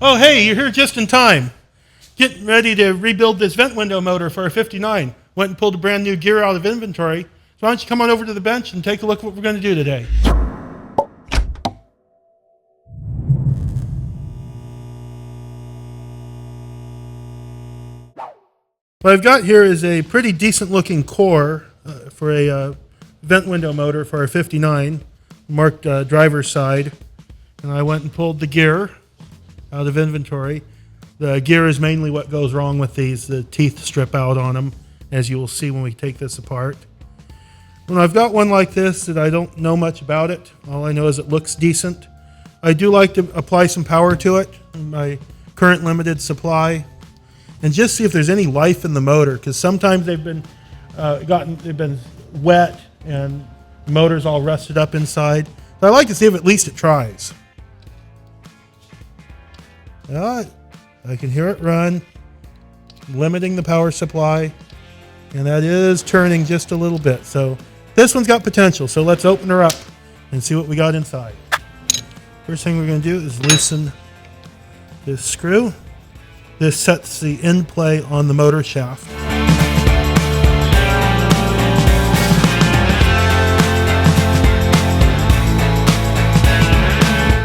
Oh, hey, you're here just in time. Getting ready to rebuild this vent window motor for our 59. Went and pulled a brand new gear out of inventory. So why don't you come on over to the bench and take a look at what we're going to do today. What I've got here is a pretty decent looking core for a vent window motor for our 59, marked driver's side. And I went and pulled the gear out of inventory. The gear is mainly what goes wrong with these. The teeth strip out on them, as you will see when we take this apart. When I've got one like this that I don't know much about it, all I know is it looks decent. I do like to apply some power to it in my current limited supply and just see if there's any life in the motor, because sometimes they've been wet and the motor's all rusted up inside. So I like to see if at least it tries. I can hear it run, limiting the power supply, and that is turning just a little bit. So this one's got potential, so let's open her up and see what we got inside. First thing we're going to do is loosen this screw. This sets the end play on the motor shaft.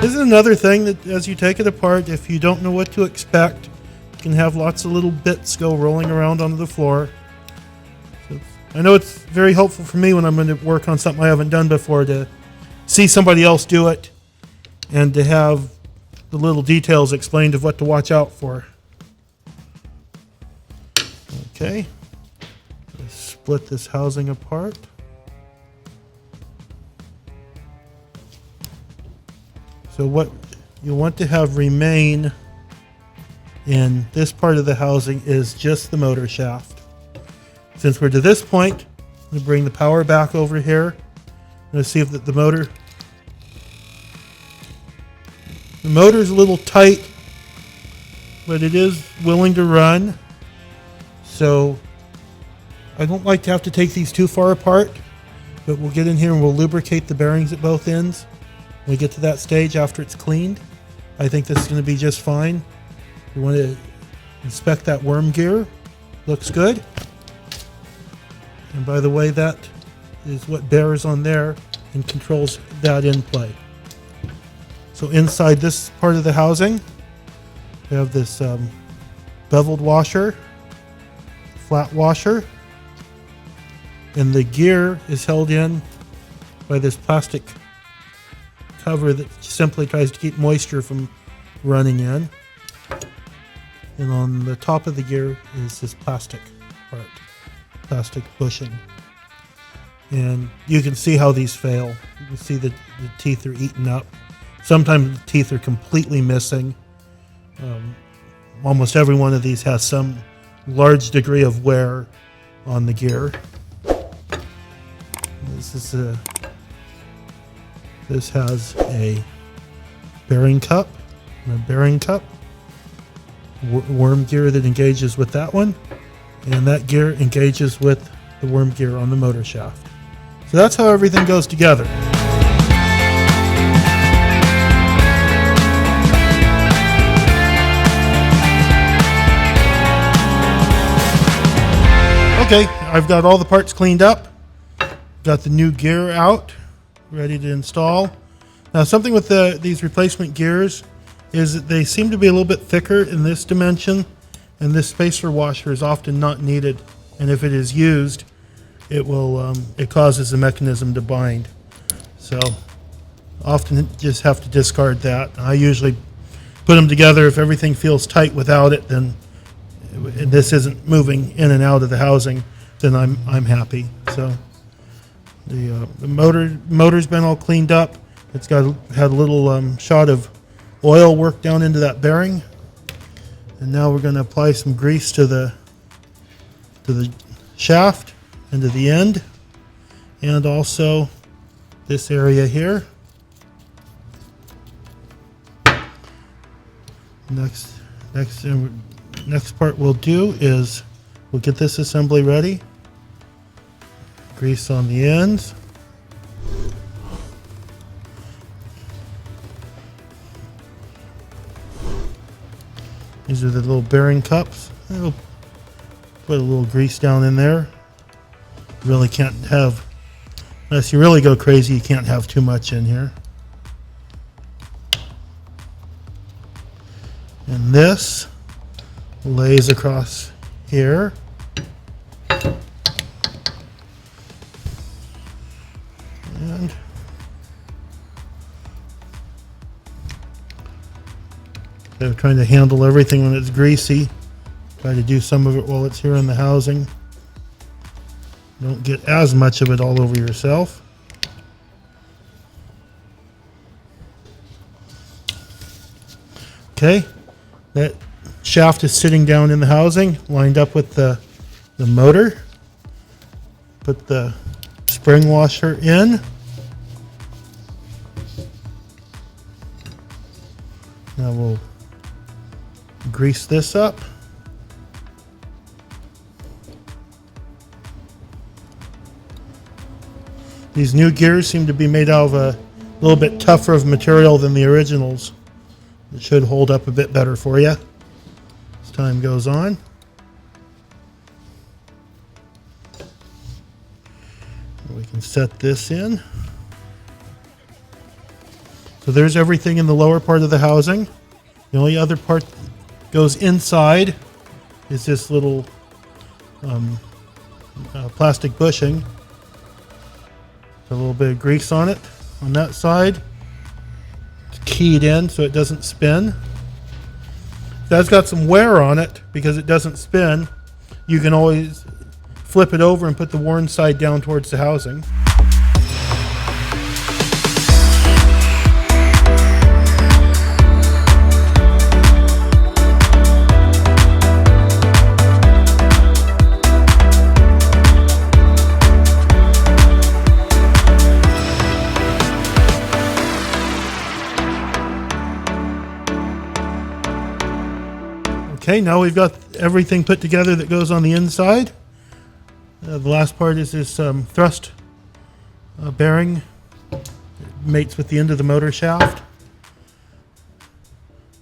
This is another thing that as you take it apart, if you don't know what to expect, you can have lots of little bits go rolling around onto the floor. So I know it's very helpful for me when I'm going to work on something I haven't done before to see somebody else do it and to have the little details explained of what to watch out for. Okay, let's split this housing apart. So what you want to have remain in this part of the housing is just the motor shaft. Since we're to this point, I'm going to bring the power back over here. I'm going to see if the motor's a little tight, but it is willing to run. So I don't like to have to take these too far apart, but we'll get in here and we'll lubricate the bearings at both ends. When we get to that stage after it's cleaned, I think this is going to be just fine. We want to inspect that worm gear. Looks good. And by the way, that is what bears on there and controls that in play. So inside this part of the housing, we have this beveled washer, flat washer, and the gear is held in by this plastic cover that simply tries to keep moisture from running in. And on the top of the gear is this plastic part, plastic bushing. And you can see how these fail. You can see the teeth are eaten up. Sometimes the teeth are completely missing. Almost every one of these has some large degree of wear on the gear. This has a bearing cup and a bearing cup, worm gear that engages with that one, and that gear engages with the worm gear on the motor shaft. So that's how everything goes together. Okay, I've got all the parts cleaned up, got the new gear out, ready to install. Now something with these replacement gears is that they seem to be a little bit thicker in this dimension, and this spacer washer is often not needed, and if it is used, it causes the mechanism to bind. So often just have to discard that. I usually put them together. If everything feels tight without it, then and this isn't moving in and out of the housing, then I'm happy. So the motor's been all cleaned up. It's had a little shot of oil work down into that bearing, and now we're going to apply some grease to the shaft and to the end, and also this area here. Next part we'll do is we'll get this assembly ready. Grease on the ends. These are the little bearing cups. I'll put a little grease down in there. You really can't have, unless you really go crazy, you can't have too much in here. And this lays across here. And so trying to handle everything when it's greasy. Try to do some of it while it's here in the housing. Don't get as much of it all over yourself. Okay, that shaft is sitting down in the housing, lined up with the motor. Put the spring washer in. Now we'll grease this up. These new gears seem to be made out of a little bit tougher of material than the originals. It should hold up a bit better for you as time goes on. We can set this in. So there's everything in the lower part of the housing. The only other part that goes inside is this little plastic bushing. A little bit of grease on it on that side. It's keyed in so it doesn't spin. That's got some wear on it because it doesn't spin. You can always flip it over and put the worn side down towards the housing. Okay, now we've got everything put together that goes on the inside. The last part is this thrust bearing. It mates with the end of the motor shaft.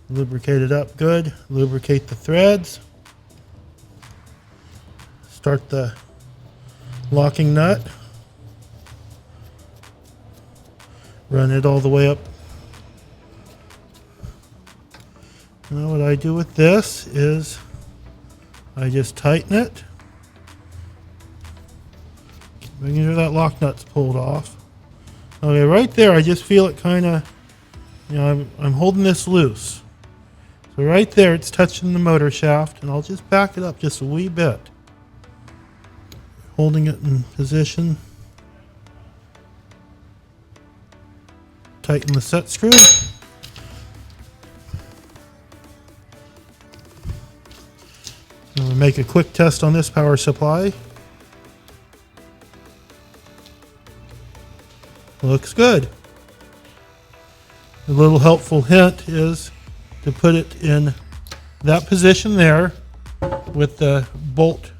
Lubricate it up good. Lubricate the threads. Start the locking nut. Run it all the way up. Now what I do with this is I just tighten it. Making sure that lock nut's pulled off. Okay, right there I just feel it kind of, I'm holding this loose. So right there it's touching the motor shaft, and I'll just back it up just a wee bit. Holding it in position. Tighten the set screw. And we'll make a quick test on this power supply. Looks good. A little helpful hint is to put it in that position there with the bolt,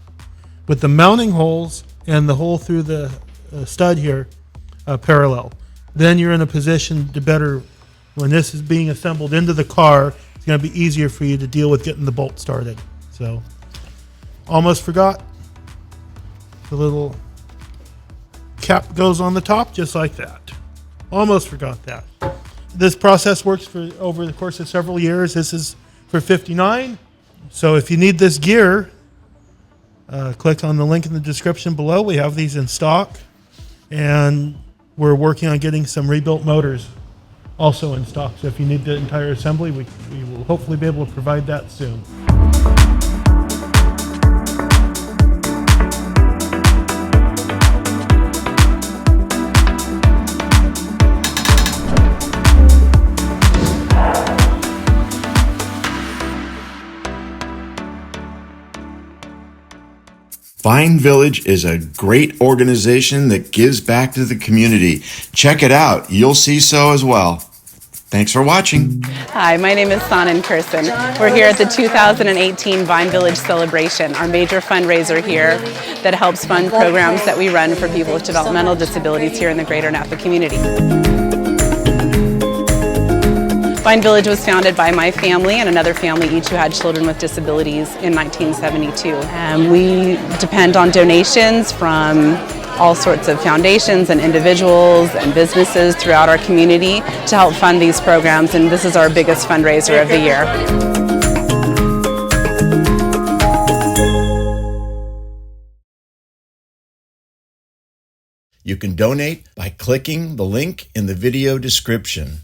with the mounting holes and the hole through the stud here parallel. Then you're in a position to better, when this is being assembled into the car, it's going to be easier for you to deal with getting the bolt started. So, almost forgot. The little cap goes on the top just like that. Almost forgot that. This process works for over the course of several years. This is for 59. So if you need this gear, click on the link in the description below. We have these in stock, and we're working on getting some rebuilt motors also in stock. So if you need the entire assembly, we will hopefully be able to provide that soon. Vine Village is a great organization that gives back to the community. Check it out. You'll see so as well. Thanks for watching. Hi, my name is Sonnen Kirsten. We're here at the 2018 Vine Village Celebration, our major fundraiser here that helps fund programs that we run for people with developmental disabilities here in the greater Napa community. Vine Village was founded by my family and another family, each who had children with disabilities, in 1972. We depend on donations from all sorts of foundations and individuals and businesses throughout our community to help fund these programs, and this is our biggest fundraiser of the year. You can donate by clicking the link in the video description.